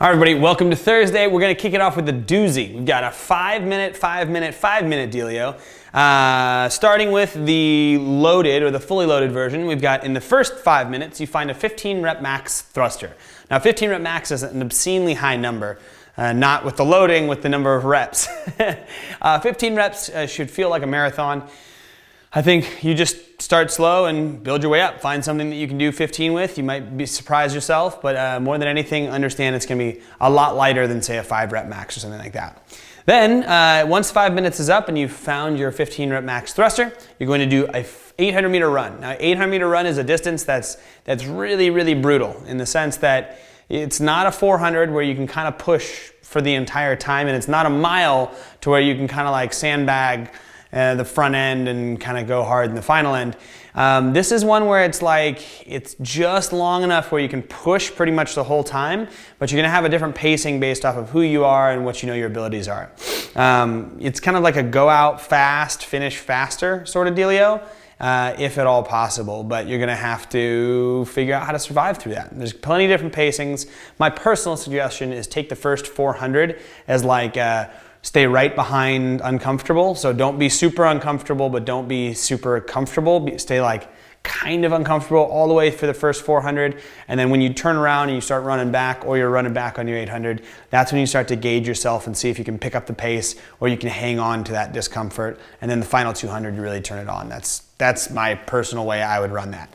All right, everybody, welcome to Thursday. We're gonna kick it off with a doozy. We've got a 5-minute dealio. Starting with the loaded or the fully loaded version, we've got in the first 5 minutes, you find a 15 rep max thruster. Now 15 rep max is an obscenely high number, not with the loading, with the number of reps. 15 reps should feel like a marathon. I think you just start slow and build your way up. Find something that you can do 15 with. You might be surprised yourself, but more than anything, understand it's gonna be a lot lighter than say a 5 rep max or something like that. Then, once 5 minutes is up and you've found your 15 rep max thruster, you're going to do a 800 meter run. Now, 800 meter run is a distance that's really, really brutal in the sense that it's not a 400 where you can kind of push for the entire time, and it's not a mile to where you can kind of like sandbag the front end and kind of go hard in the final end. This is one where it's just long enough where you can push pretty much the whole time, but you're gonna have a different pacing based off of who you are and what you know your abilities are. It's kind of like a go out fast, finish faster sort of dealio, if at all possible, but you're gonna have to figure out how to survive through that. There's plenty of different pacings. My personal suggestion is take the first 400 as like, stay right behind uncomfortable. So don't be super uncomfortable, but don't be super comfortable. Stay like kind of uncomfortable all the way for the first 400. And then when you turn around and you start running back, or you're running back on your 800, that's when you start to gauge yourself and see if you can pick up the pace or you can hang on to that discomfort. And then the final 200, you really turn it on. That's my personal way I would run that.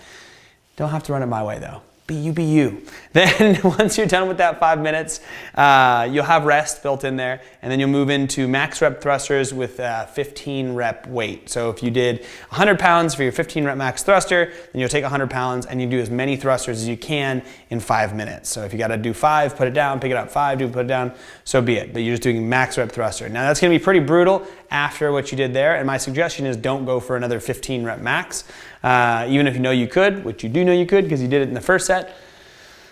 Don't have to run it my way though. Be you. Then once you're done with that 5 minutes, you'll have rest built in there, and then you'll move into max rep thrusters with 15 rep weight. So if you did 100 pounds for your 15 rep max thruster, then you'll take 100 pounds and you do as many thrusters as you can in 5 minutes. So if you gotta do 5, put it down, pick it up, 5, put it down, so be it. But you're just doing max rep thruster. Now that's gonna be pretty brutal after what you did there, and my suggestion is don't go for another 15 rep max. Even if you know you could, which you do know you could because you did it in the first set,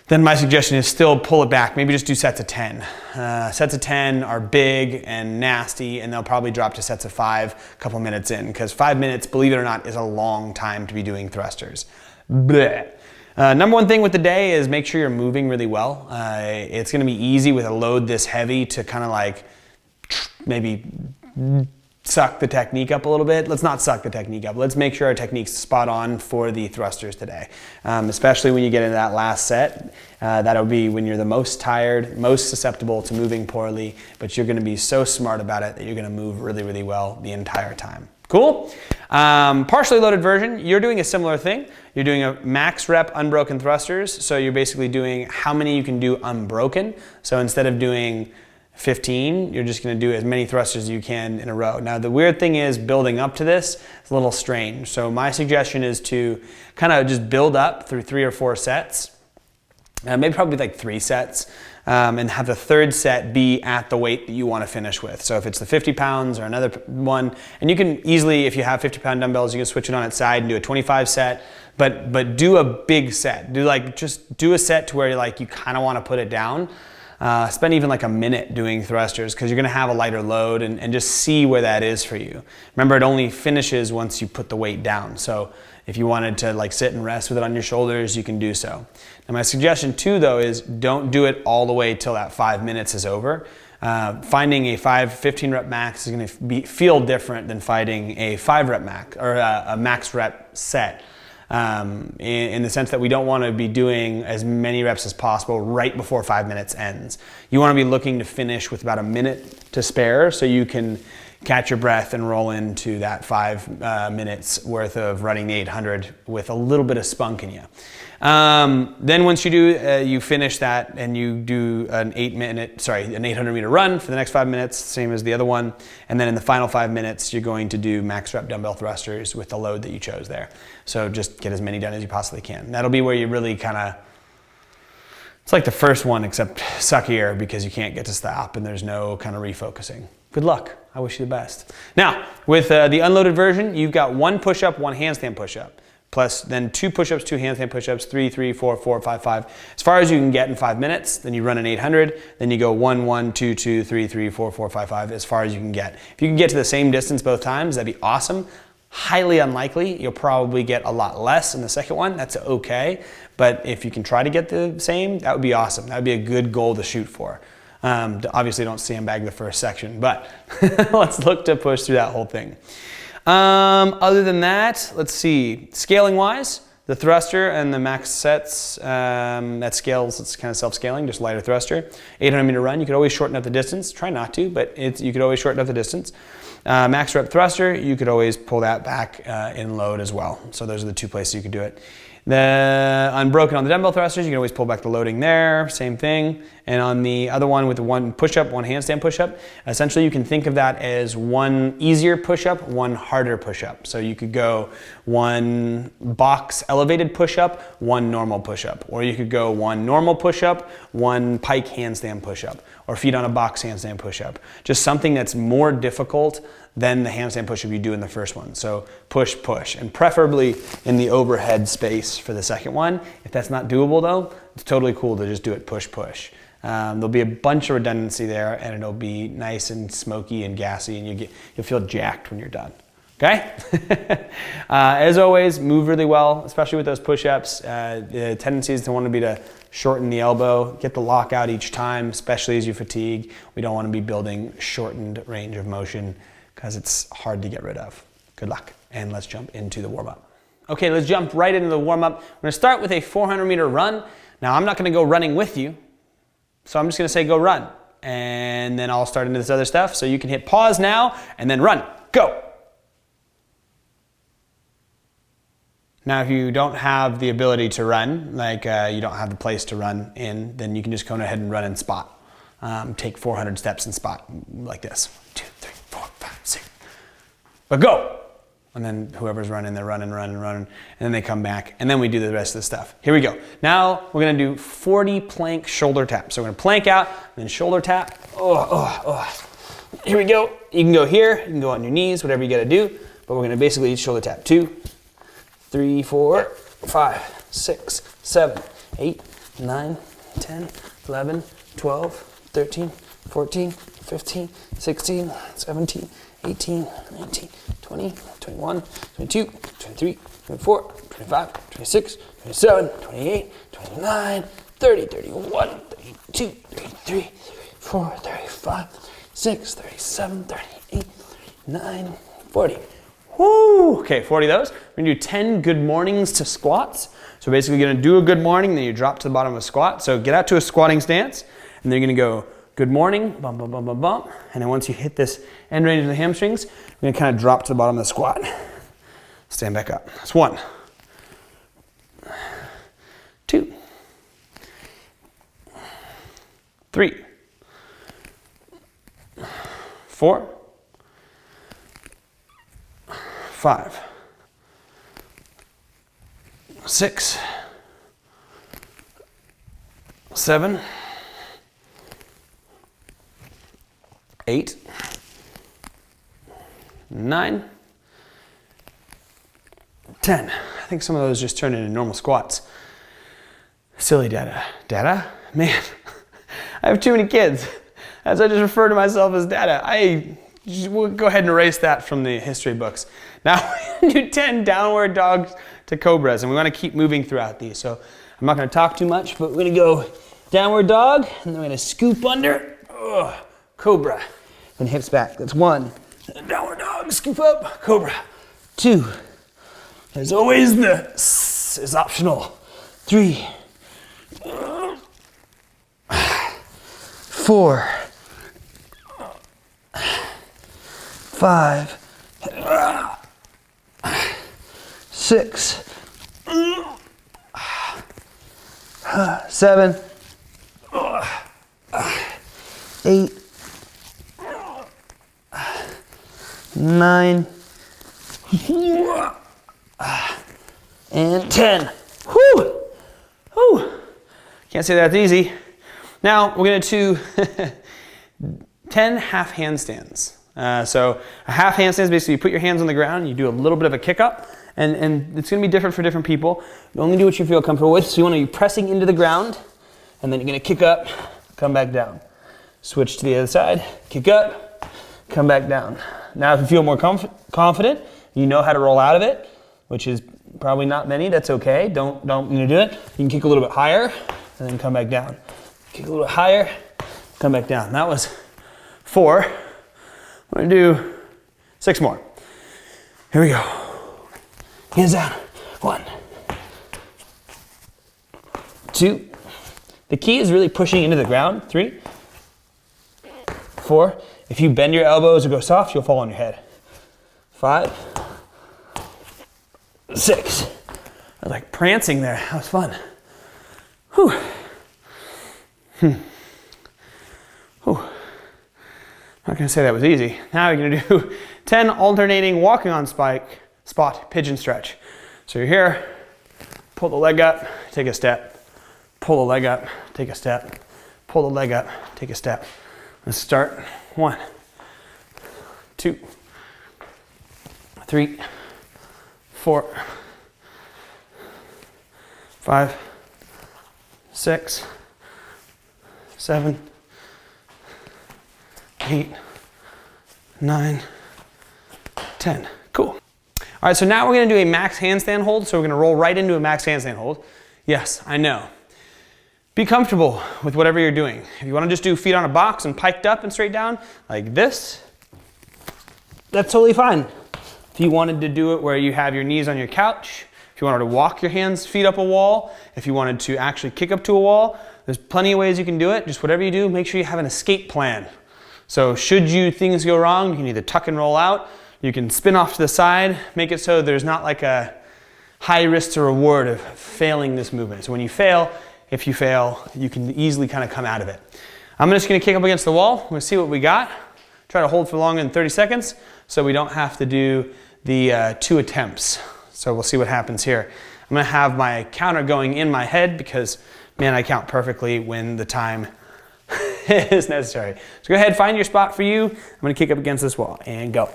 then my suggestion is still pull it back. Maybe just do sets of 10. Sets of 10 are big and nasty, and they'll probably drop to sets of 5 a couple minutes in, because 5 minutes, believe it or not, is a long time to be doing thrusters. Blech. Number one thing with the day is make sure you're moving really well. It's gonna be easy with a load this heavy to kind of like maybe suck the technique up a little bit. Let's not suck the technique up. Let's make sure our technique's spot on for the thrusters today. Especially when you get into that last set. That'll be when you're the most tired, most susceptible to moving poorly, but you're gonna be so smart about it that you're gonna move really, really well the entire time. Cool? Partially loaded version, you're doing a similar thing. You're doing a max rep unbroken thrusters. So you're basically doing how many you can do unbroken. So instead of doing 15, you're just gonna do as many thrusters as you can in a row. Now the weird thing is building up to this is a little strange. So my suggestion is to kind of just build up through 3 or 4 sets, maybe probably like 3 sets, and have the third set be at the weight that you wanna finish with. So if it's the 50 pounds or another one, and you can easily, if you have 50-pound dumbbells, you can switch it on its side and do a 25 set, but do a big set. Just do a set to where you kind of wanna put it down. Spend even like a minute doing thrusters because you're gonna have a lighter load, and just see where that is for you. Remember, it only finishes once you put the weight down. So if you wanted to like sit and rest with it on your shoulders, you can do so. Now my suggestion too though is don't do it all the way till that 5 minutes is over. Finding a 15 rep max is gonna feel different than fighting a 5 rep max or a max rep set. In the sense that we don't want to be doing as many reps as possible right before 5 minutes ends. You want to be looking to finish with about a minute to spare so you can catch your breath and roll into that 5 minutes worth of running the 800 with a little bit of spunk in you. Then once you do, you finish that and you do an 800 meter run for the next 5 minutes, same as the other one. And then in the final 5 minutes, you're going to do max rep dumbbell thrusters with the load that you chose there. So just get as many done as you possibly can. That'll be where you really kind of, it's like the first one except suckier because you can't get to stop and there's no kind of refocusing. Good luck. I wish you the best. Now, with the unloaded version, you've got 1 push-up, 1 handstand push-up. Plus then 2 push-ups, 2 handstand push-ups, 3, 3, 4, 4, 5, 5. As far as you can get in 5 minutes, then you run an 800, then you go 1, 1, 2, 2, 3, 3, 4, 4, 5, 5, as far as you can get. If you can get to the same distance both times, that'd be awesome. highly unlikely. You'll probably get a lot less in the second one. That's okay. But if you can try to get the same, that would be awesome. That would be a good goal to shoot for. Obviously, don't sandbag the first section, but let's look to push through that whole thing. Other than that, let's see. Scaling wise, the thruster and the max sets, that scales, it's kind of self-scaling, just lighter thruster. 800 meter run, you could always shorten up the distance. Try not to, but you could always shorten up the distance. Max rep thruster, you could always pull that back in load as well. So those are the two places you could do it. The unbroken on the dumbbell thrusters, you can always pull back the loading there, same thing. And on the other one with the one push-up, one handstand push-up, essentially you can think of that as one easier push-up, one harder push-up. So you could go one box elevated push-up, one normal push-up. Or you could go one normal push-up, one pike handstand push-up. Or feet on a box handstand push-up. Just something that's more difficult than the handstand push-up you do in the first one. So push, push, and preferably in the overhead space for the second one. If that's not doable though, it's totally cool to just do it push, push. There'll be a bunch of redundancy there, and it'll be nice and smoky and gassy, and you'll feel jacked when you're done. Okay? As always, move really well, especially with those push-ups. The tendency is to want to be to shorten the elbow, get the lock out each time, especially as you fatigue. We don't want to be building shortened range of motion because it's hard to get rid of. Good luck, and let's jump into the warm-up. Okay, let's jump right into the warm-up. We're going to start with a 400 meter run. Now, I'm not going to go running with you, so I'm just going to say go run, and then I'll start into this other stuff. So you can hit pause now, and then run. Go! Now, if you don't have the ability to run, like you don't have the place to run in, then you can just go ahead and run in spot. Take 400 steps in spot like this. 1, 2, 3, 4, 5, 6. But go! And then whoever's running, they're running, and then they come back, and then we do the rest of the stuff. Here we go. Now we're gonna do 40 plank shoulder taps. So we're gonna plank out, then shoulder tap. Here we go. You can go here, you can go on your knees, whatever you gotta do, but we're gonna basically shoulder tap. 2, 3, 4, 5, 6, 7, 8, 9, 10, 11, 12, 13, 14, 15, 16, 17, 18, 19, 20, 21, 22, 23, 24, 25, 26, 27, 28, 29, 30, 31, 32, 33, 34, 35, 36, 37, 38, 39, 40. Woo! Okay, 40 of those. We're gonna do 10 good mornings to squats. So basically you're gonna do a good morning, then you drop to the bottom of a squat. So get out to a squatting stance, and then you're gonna go good morning, bump, bump, bump, bump, bump. And then once you hit this end range of the hamstrings, you're gonna kind of drop to the bottom of the squat. Stand back up. That's 1, 2, 3, 4, 5, 6, 7, 8, 9, 10. I think some of those just turned into normal squats. Silly data. Data? Man, I have too many kids. As I just refer to myself as data. We'll go ahead and erase that from the history books. Now we do 10 downward dogs to cobras, and we want to keep moving throughout these. So I'm not going to talk too much, but we're going to go downward dog, and then we're going to scoop under, cobra, and hips back. That's 1. Downward dog, scoop up, cobra. 2. There's always the S is optional. 3. 4. 5. 6. 7. 8. 9. And 10. Whew! Whew! Can't say that's easy. Now we're going to do 10 half handstands. So a half handstand is basically you put your hands on the ground, you do a little bit of a kick up, and it's going to be different for different people. You only do what you feel comfortable with. So you want to be pressing into the ground, and then you're going to kick up, come back down. Switch to the other side, kick up, come back down. Now if you feel more confident, you know how to roll out of it, which is probably not many, that's okay. Don't do it. You can kick a little bit higher and then come back down. Kick a little bit higher, come back down. That was 4. I'm gonna do 6 more. Here we go. Hands down. 1, 2. The key is really pushing into the ground. 3, 4. If you bend your elbows or go soft, you'll fall on your head. 5, 6. I was like prancing there. That was fun. Whew. Whew. Not gonna say that was easy. Now we're gonna do 10 alternating walking on spot pigeon stretch. So you're here, pull the leg up, take a step, pull the leg up, take a step, pull the leg up, take a step. Let's start. 1, 2, 3, 4, 5, 6, 7, 8, 9, 10. Cool. All right, so now we're gonna do a max handstand hold. So we're gonna roll right into a max handstand hold. Yes, I know. Be comfortable with whatever you're doing. If you wanna just do feet on a box and piked up and straight down, like this, that's totally fine. If you wanted to do it where you have your knees on your couch, if you wanted to walk your feet up a wall, if you wanted to actually kick up to a wall, there's plenty of ways you can do it. Just whatever you do, make sure you have an escape plan. So should things go wrong, you can either tuck and roll out, you can spin off to the side, make it so there's not like a high risk to reward of failing this movement. So when you fail, if you fail, you can easily kind of come out of it. I'm just gonna kick up against the wall. We're gonna see what we got. Try to hold for longer than 30 seconds so we don't have to do the 2 attempts. So we'll see what happens here. I'm gonna have my counter going in my head because, man, I count perfectly when the time is necessary. So go ahead, find your spot for you. I'm gonna kick up against this wall and go.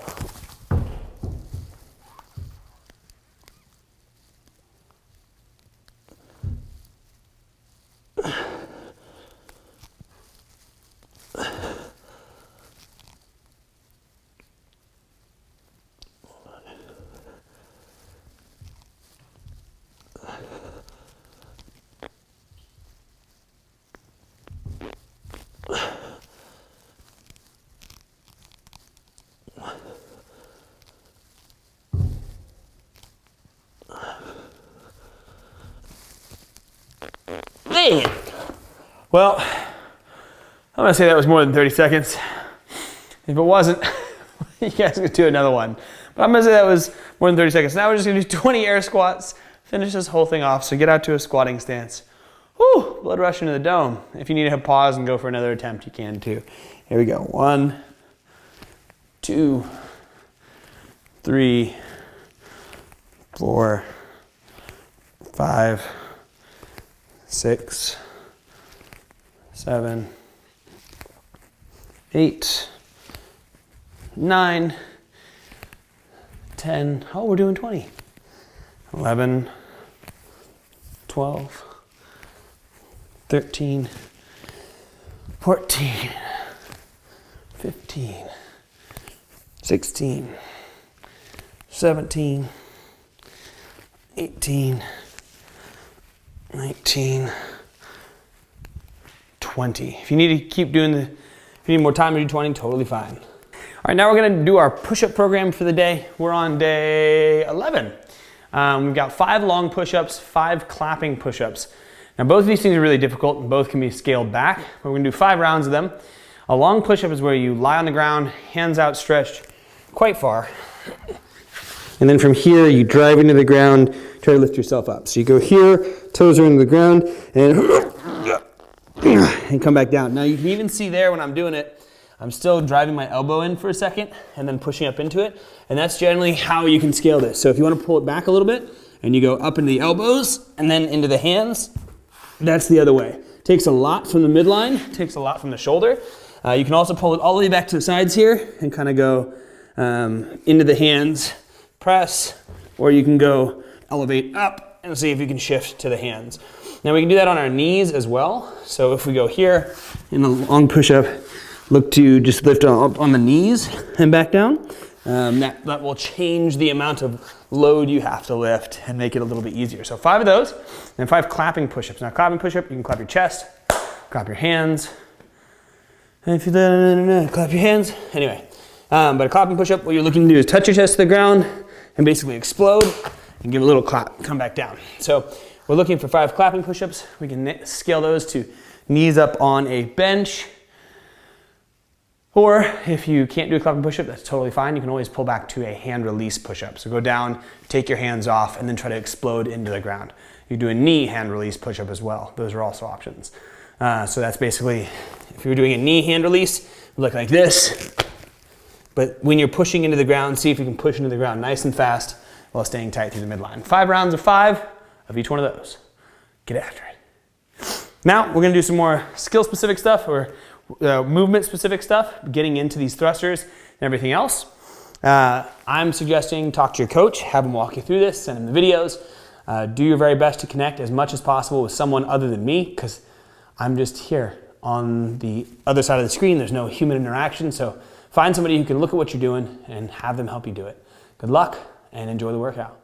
Dang it. Well, I'm gonna say that was more than 30 seconds. If it wasn't, you guys can do another one. But I'm gonna say that was more than 30 seconds. Now we're just gonna do 20 air squats, finish this whole thing off. So get out to a squatting stance. Whew, blood rush into the dome. If you need to have pause and go for another attempt, you can too. Here we go. 1, 2, 3, 4, 5, 6, 7, 8, 9, 10. Oh, we're doing 20. 11, 12, 13, 14, 15, 16, 17, 18, 19, 20. If you need to keep doing if you need more time to do 20, totally fine. All right, now we're gonna do our push-up program for the day. We're on day 11. We've got 5 long push-ups, 5 clapping push-ups. Now both of these things are really difficult and both can be scaled back. But we're gonna do 5 rounds of them. A long push-up is where you lie on the ground, hands outstretched quite far. And then from here, you drive into the ground, try to lift yourself up. So you go here, toes are into the ground, and come back down. Now you can even see there when I'm doing it, I'm still driving my elbow in for a second and then pushing up into it. And that's generally how you can scale this. So if you want to pull it back a little bit and you go up into the elbows and then into the hands, that's the other way. Takes a lot from the midline, takes a lot from the shoulder. You can also pull it all the way back to the sides here and kind of go into the hands, press, or you can go elevate up and see if you can shift to the hands. Now we can do that on our knees as well. So if we go here in the long push-up, look to just lift up on the knees and back down. That will change the amount of load you have to lift and make it a little bit easier. So 5 of those, and 5 clapping push-ups. Now clapping push-up, you can clap your chest, clap your hands, and if you clap your hands. Anyway, but a clapping push-up, what you're looking to do is touch your chest to the ground and basically explode and give a little clap, come back down. So we're looking for 5 clapping push-ups. We can scale those to knees up on a bench. Or if you can't do a clapping push-up, that's totally fine. You can always pull back to a hand release push-up. So go down, take your hands off, and then try to explode into the ground. You do a knee hand release push-up as well. Those are also options. So that's basically, if you're doing a knee hand release, look like this. But when you're pushing into the ground, see if you can push into the ground nice and fast while staying tight through the midline. 5 rounds of 5 of each one of those. Get after it. Now we're gonna do some more skill-specific stuff, or movement-specific stuff, getting into these thrusters and everything else. I'm suggesting talk to your coach, have him walk you through this, send him the videos. Do your very best to connect as much as possible with someone other than me, because I'm just here on the other side of the screen. There's no human interaction, so find somebody who can look at what you're doing and have them help you do it. Good luck and enjoy the workout.